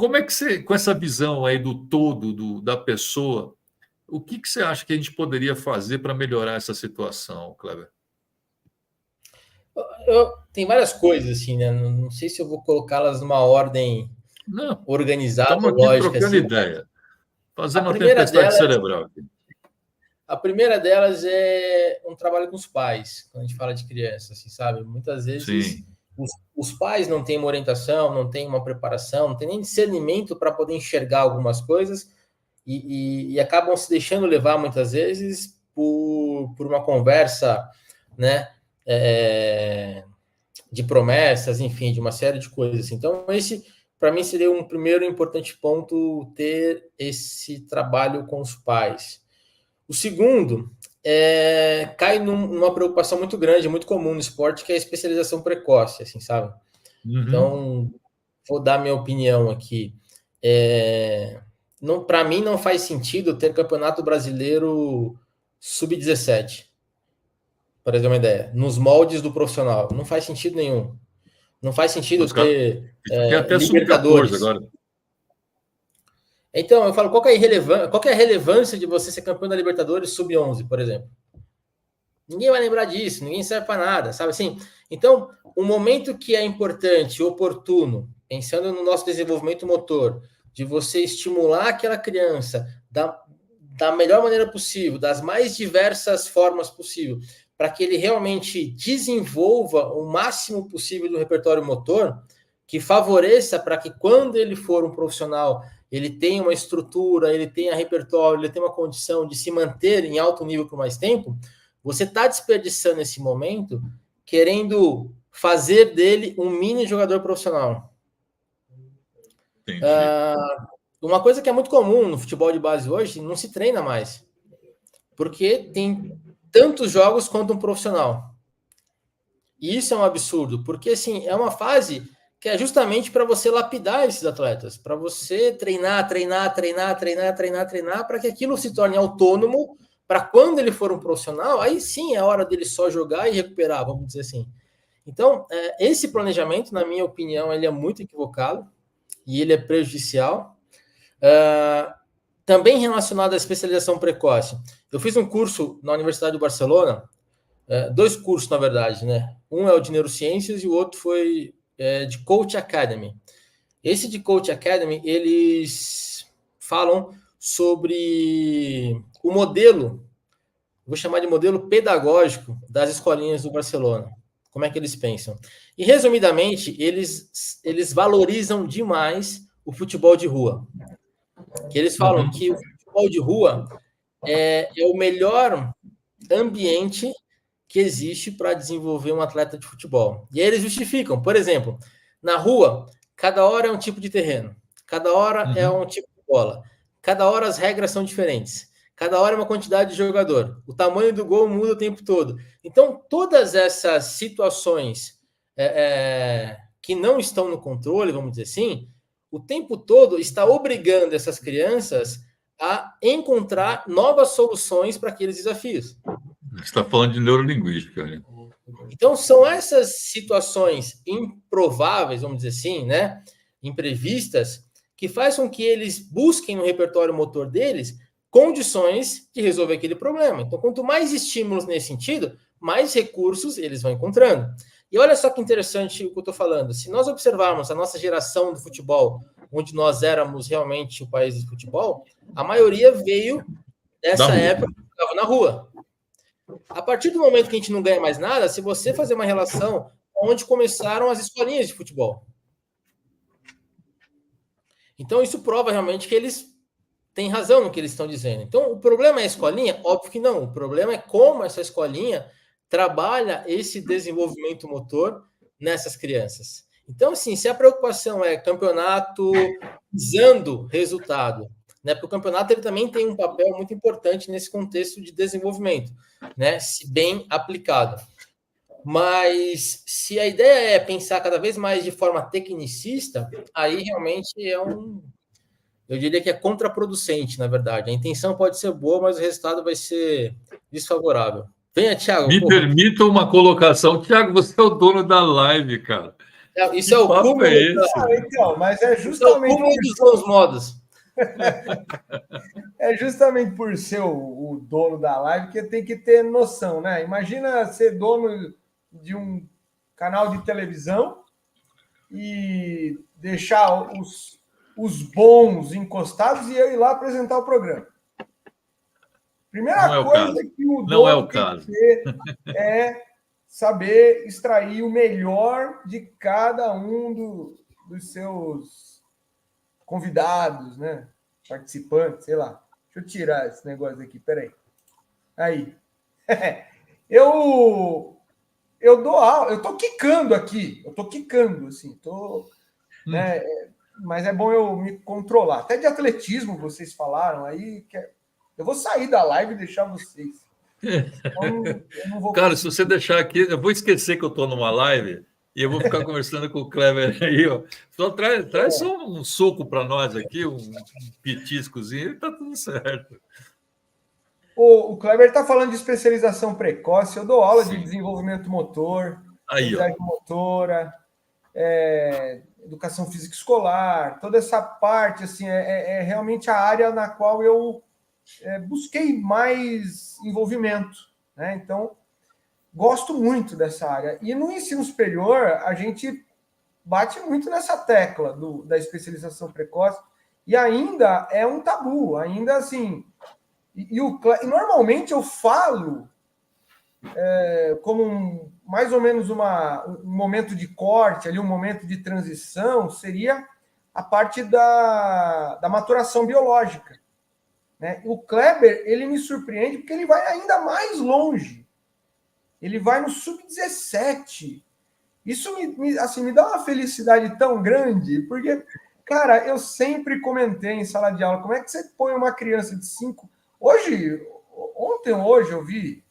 como é que você, com essa visão aí do todo da pessoa, o que você acha que a gente poderia fazer para melhorar essa situação, Kleber? Tem várias coisas, assim, né? Não sei se eu vou colocá-las numa ordem Não, organizada, estamos aqui lógica, trocando assim. ideia, A fazendo uma primeira tempestade delas, cerebral aqui. a primeira delas é um trabalho com os pais, quando a gente fala de criança, assim, sabe? Muitas vezes Sim, os pais não têm uma orientação, não têm uma preparação, não têm nem discernimento para poder enxergar algumas coisas e acabam se deixando levar muitas vezes por uma conversa, né? De promessas, enfim, de uma série de coisas. Então, esse, para mim, seria um primeiro importante ponto, ter esse trabalho com os pais. O segundo cai numa preocupação muito grande, muito comum no esporte, que é a especialização precoce, assim, sabe? uhum. Então, vou dar minha opinião aqui. Para mim, não faz sentido ter campeonato brasileiro sub-17, para ter uma ideia, nos moldes do profissional. Não faz sentido nenhum. Não faz sentido ter Tem até sub-14 Libertadores. agora. Então, eu falo, qual que é a relevância de você ser campeão da Libertadores sub-11, por exemplo? Ninguém vai lembrar disso, ninguém serve para nada, sabe assim? Então, o momento que é importante, oportuno, pensando no nosso desenvolvimento motor, de você estimular aquela criança da melhor maneira possível, das mais diversas formas possível, para que ele realmente desenvolva o máximo possível do repertório motor, que favoreça para que quando ele for um profissional, ele tenha uma estrutura, ele tenha repertório, ele tenha uma condição de se manter em alto nível por mais tempo. Você está desperdiçando esse momento querendo fazer dele um mini jogador profissional. Entendi. Uma coisa que é muito comum no futebol de base hoje, não se treina mais. Porque tem tantos jogos quanto um profissional. E isso é um absurdo, porque assim, é uma fase que é justamente para você lapidar esses atletas, para você treinar, para que aquilo se torne autônomo, para quando ele for um profissional, aí sim é hora dele só jogar e recuperar, vamos dizer assim. Então, esse planejamento, na minha opinião, ele é muito equivocado e ele é prejudicial. Também relacionado à especialização precoce. Eu fiz um curso na Universidade de Barcelona, dois cursos, na verdade, né? Um é o de neurociências e o outro foi de Coach Academy. Esse de Coach Academy, eles falam sobre o modelo, vou chamar de modelo pedagógico das escolinhas do Barcelona. Como é que eles pensam? E, resumidamente, eles valorizam demais o futebol de rua. Que eles falam que o futebol de rua é o melhor ambiente que existe para desenvolver um atleta de futebol. E aí eles justificam, por exemplo, na rua, cada hora é um tipo de terreno, cada hora é um tipo de bola, cada hora as regras são diferentes, cada hora é uma quantidade de jogador, o tamanho do gol muda o tempo todo. Então, todas essas situações que não estão no controle, vamos dizer assim, o tempo todo está obrigando essas crianças a encontrar novas soluções para aqueles desafios. Você está falando de neurolinguística, né? Então, são essas situações improváveis, vamos dizer assim, né? Imprevistas, que faz com que eles busquem no repertório motor deles condições de resolver aquele problema. Então, quanto mais estímulos nesse sentido, mais recursos eles vão encontrando. E olha só que interessante o que eu estou falando. Se nós observarmos a nossa geração do futebol, onde nós éramos realmente o país do futebol, a maioria veio dessa época que estava na rua. A partir do momento que a gente não ganha mais nada, se você fazer uma relação onde começaram as escolinhas de futebol. Então, isso prova realmente que eles têm razão no que eles estão dizendo. Então, o problema é a escolinha? Óbvio que não. O problema é como essa escolinha trabalha esse desenvolvimento motor nessas crianças. Então, assim, se a preocupação é campeonato visando resultado, né? Porque o campeonato ele também tem um papel muito importante nesse contexto de desenvolvimento, né? Se bem aplicado. Mas se a ideia é pensar cada vez mais de forma tecnicista, aí realmente eu diria que é contraproducente, na verdade. A intenção pode ser boa, mas o resultado vai ser desfavorável. Venha, Thiago. Me permita uma colocação. Thiago, você é o dono da live, cara. Isso é o papo cúmulo. é esse? Então, mas é Isso é o justamente cúmulo dos bons modos. É justamente por ser o dono da live que tem que ter noção, né? Imagina ser dono de um canal de televisão e deixar os bons encostados e eu ir lá apresentar o programa. Primeira coisa que o dono tem que ter é saber extrair o melhor de cada um dos seus convidados, né? Participantes, sei lá. Deixa eu tirar esse negócio aqui, peraí. Aí. Eu dou aula, eu tô quicando aqui, assim, né? Mas é bom eu me controlar. Até de atletismo vocês falaram aí, eu vou sair da live e deixar vocês. Então, eu não vou... Cara, se você deixar aqui, eu vou esquecer que eu estou numa live e eu vou ficar conversando com o Kleber aí, ó. Só traz só um suco para nós aqui, um petiscozinho, e tá tudo certo. O Kleber está falando de especialização precoce. Eu dou aula de desenvolvimento motor, habilidade motora, educação física escolar, toda essa parte assim é realmente a área na qual eu busquei mais envolvimento, né? Então gosto muito dessa área. E no ensino superior a gente bate muito nessa tecla da especialização precoce e ainda é um tabu, ainda assim. E normalmente eu falo como mais ou menos um momento de corte, ali, um momento de transição, seria a parte da maturação biológica. Né? O Kleber, ele me surpreende porque ele vai ainda mais longe. Ele vai no sub-17. Isso me dá uma felicidade tão grande, porque, cara, eu sempre comentei em sala de aula, como é que você põe uma criança de 5... Ontem ou hoje eu vi.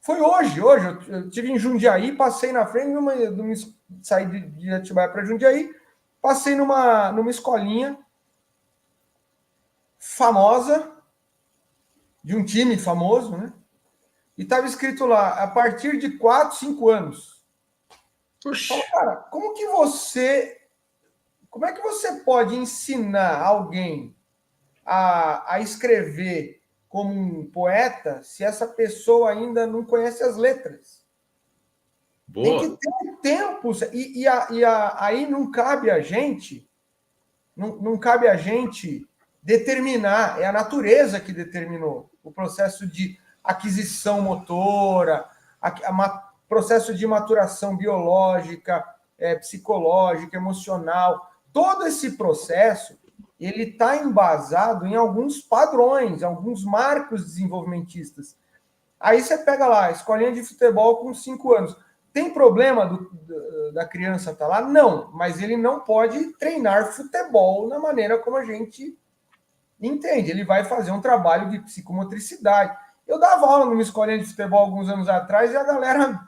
Foi hoje eu estive em Jundiaí, passei na frente, saí de Atibaia para Jundiaí, passei numa escolinha famosa, de um time famoso, né? E estava escrito lá, a partir de 4, 5 anos. Então, cara, como é que você pode ensinar alguém a escrever como um poeta se essa pessoa ainda não conhece as letras? Boa. Tem que ter um tempo. Aí não cabe a gente, não cabe a gente determinar, é a natureza que determinou o processo de aquisição motora, processo de maturação biológica, psicológica, emocional. Todo esse processo ele está embasado em alguns padrões, alguns marcos desenvolvimentistas. Aí você pega lá, escolinha de futebol com 5 anos. Tem problema da criança estar lá? Não, mas ele não pode treinar futebol na maneira como a gente entende. Ele vai fazer um trabalho de psicomotricidade. Eu dava aula numa escolinha de futebol alguns anos atrás e a galera,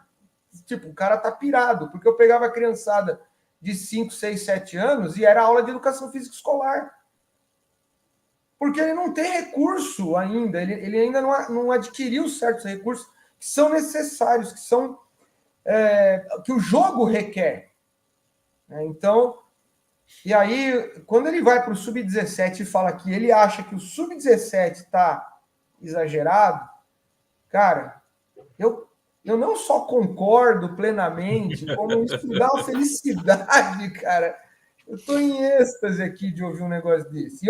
o cara tá pirado, porque eu pegava a criançada de 5, 6, 7 anos e era aula de educação física escolar. Porque ele não tem recurso ainda, ele ainda não adquiriu certos recursos que são necessários, que o jogo requer. Então, e aí, quando ele vai para o sub-17 e fala que ele acha que o sub-17 está exagerado, cara, eu não só concordo plenamente, como isso me dá uma felicidade, cara. Eu estou em êxtase aqui de ouvir um negócio desse.